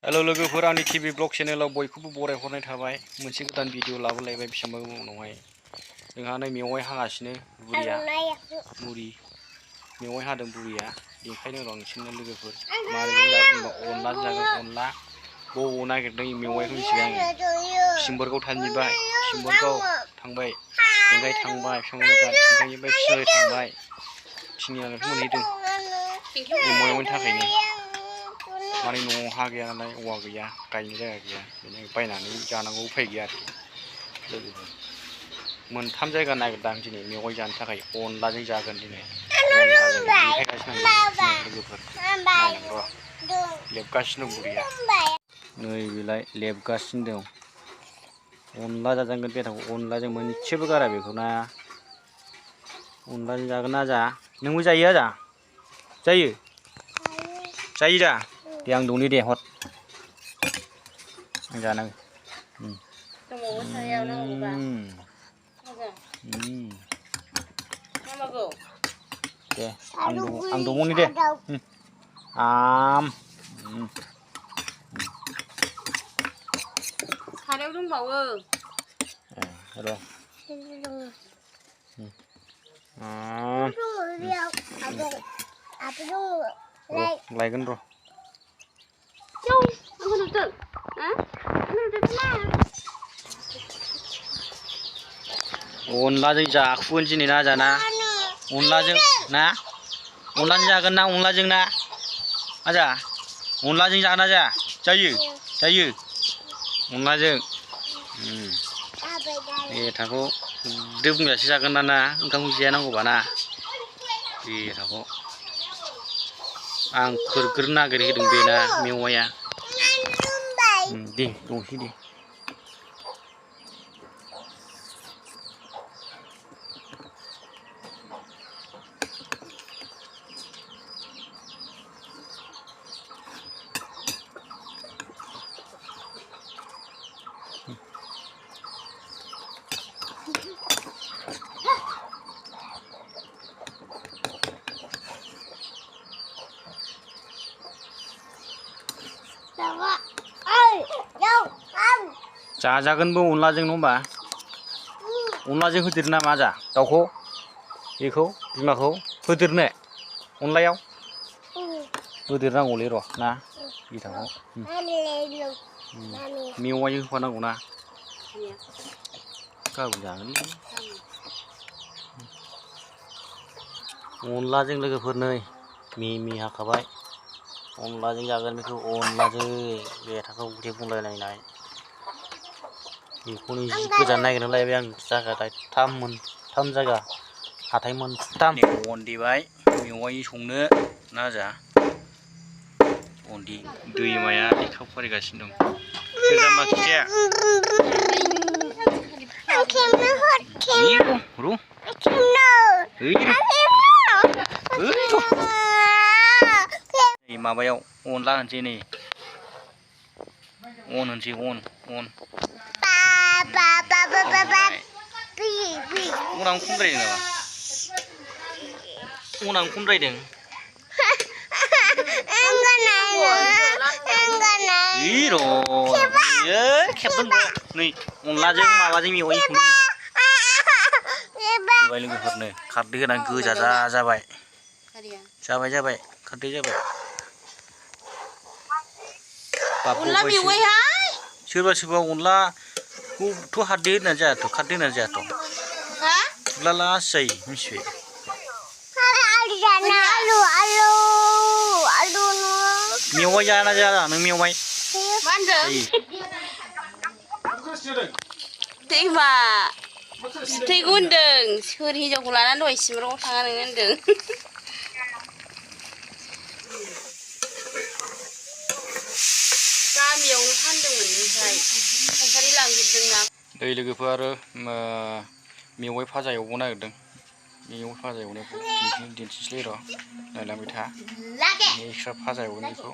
hello लोगोफोर आंनि TV blog चेनेलाव बयखौबो बरायहरनाय थाबाय मोनसे गोदान भिडिअ लाबोलायबाय बेसेबांबा उनावहाय जोंहा नै मेवाइ हागासिनो बुरिया मुरि मेवाइ हादों बुरिया बेखायनो र' नोंसोरनो लोगोफोर मारै जागोन अनलाजों जागोन अनला बबाव नागिरदों मेवाइखौ मिथिबाय आङो सिम्बोरगाव थांबाय सिम्बोरगाव थांबाय थिंगाय थांबाय थिंगायनिफ्राय थिंगाय थांबाय थिंगायखौ मोनहैदों मेवाइनि थाखायनो माने न'आव हा गैया नालाय औवा गैया गायनो जायगा गैया बेनो बायनानै जानांगौ उफाय गैया आरोखि लोगोफोर मोनथाम जायगा नागिरदां दिनै मेवाइ जानो थाखाय अनलाजों जागोन दिनै अनलाजों देखायगासिनो लोगोफोर नायनांगौ लेबगासिनो दं बुरिया नै बेलाय लेबगासिनो दं अनला जाजागोन बे थाखौ अनलाजों मोनसेबो गारा बेखौ ना अनलाजों जागोन ना जा नोंबो जायो आजा जायो जायो दा दे आं दौनि दे हर आं जानांगौ दे आं दौनि दे सारायाव दंबावो र' लायगोन र' अनलाजों जाखुगोन दिनै ना जाना अनलाजों ना अनलाजों जागोन ना अनलाजों ना आजा अनलाजों जाना जायो जायो अनलाजों बेथाखौ उदै बुंजासे जागोन ना ओंखामखौ जानांगौबा ना बेथाखौ आं खोरग्रोनो नागिरहैदों बेना मेवाइया दे दंसै दे जाजागोनबो अनलाजों नङा होमबा अनलाजों होदेरनो नामा जा दाउखौ बेखौ बिमाखौ होदेरनो अनलायाव होदेरनांगौलै र' ना बिथाखौ मेवाइजों होफानांगौ ना गाबोन जागोनलै अनलाजों लोगोफोर नै मिमि हाखाबाय अनलाजों जागोन बेखौ अनलाजों बेथाखौ उदै बुंलायलायनाय बेखौनो जि गोजान नागिरना लायबाय आं जायगा मोनथाम जायगा हाथाय मोनथाम अन देबाय मेवाइ संनो ना जा अन दे दैमाया लेखा फरायगासिनो दं सोर जाम्बा खिथाया माबायाव अनला होनसै नै अन होनसै अन अनानो खमद्रायदों नामा अनानो खमद्रायदों खेबगोन नै अनलाजों माबाजों मेवाइ संदों लोगोफोरनो खारदै होनानै गोजा जाबाय जाबाय खारदै जाबाय सोरबा अनलाखौथ' खारदै होनानै जायाथ' खारदै होनानै जायाथ' थुला लास जायो मिथिबाय मेवाइ जाना जाया नों मेवाइ दैमा जिथैखौ होनदों सोर हिनजावखौ लानानै दहाय सिमराव थाङा नोङो होनदों गामियावनो फानदोंमोन ओमफ्राय फायखारि लांजोबदोंना दै लोगोफोर आरो मेवाइ फाजा एवनो नागिरदों मेवाइ फाजा एवनायखौ दिन्थिसैलै र' नायलांबाय था एक्सट्रा फाजा एवगोन बेखौ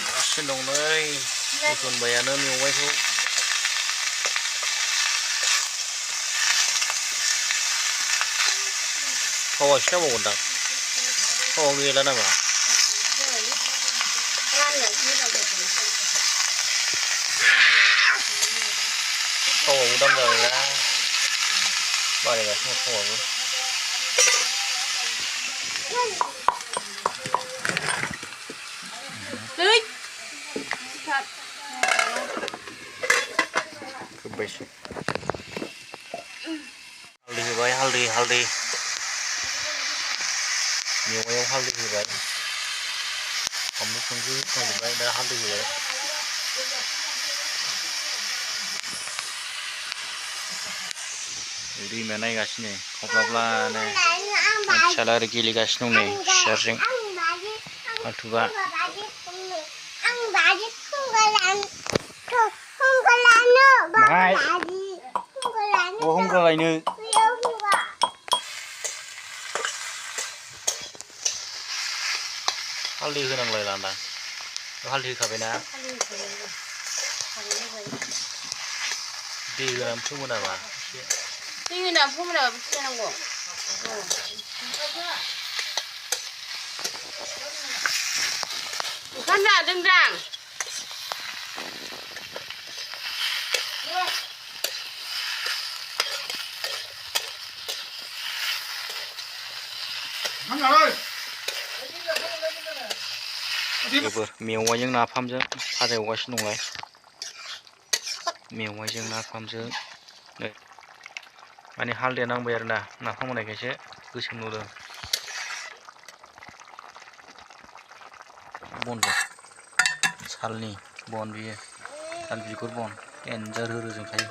गासिनो दं नै होसनबायानो मेवाइखौ थावासो जाबावगोनदां थावावनो गैला नामा थावाबो दाम जाबायना बारायगासिनो थावाबो खोब्बायसो हालदै होबाय हालदै मेवायाव हालदै होबाय बानलु संख्रि होजोबबाय दा हालदै होबाय दैमाया नायगासिनो खख्लाब्लानो फिसाला ओरै गेलेगासिनो दं नै सियारजों हाथुबा बाहाय हमग्रा लायनो हालदै होनांलायला दां हालदै होखाबायना दै होनानै फोमोनाबा दै होनानै फोमोनाबा बेसे जानांगौ ओंखाम जादोंदां जोबोर मेवाइजों नाफामजों फाजा एवगासिनो दंलाय मेवाइजों नाफामजों माने हालदैया नांबाय आरोना नाफाम होनायखायसो गोसोम नुदों बनजों सालनि बन बियो साल बिगुर बन एन्जर रोजोंखायो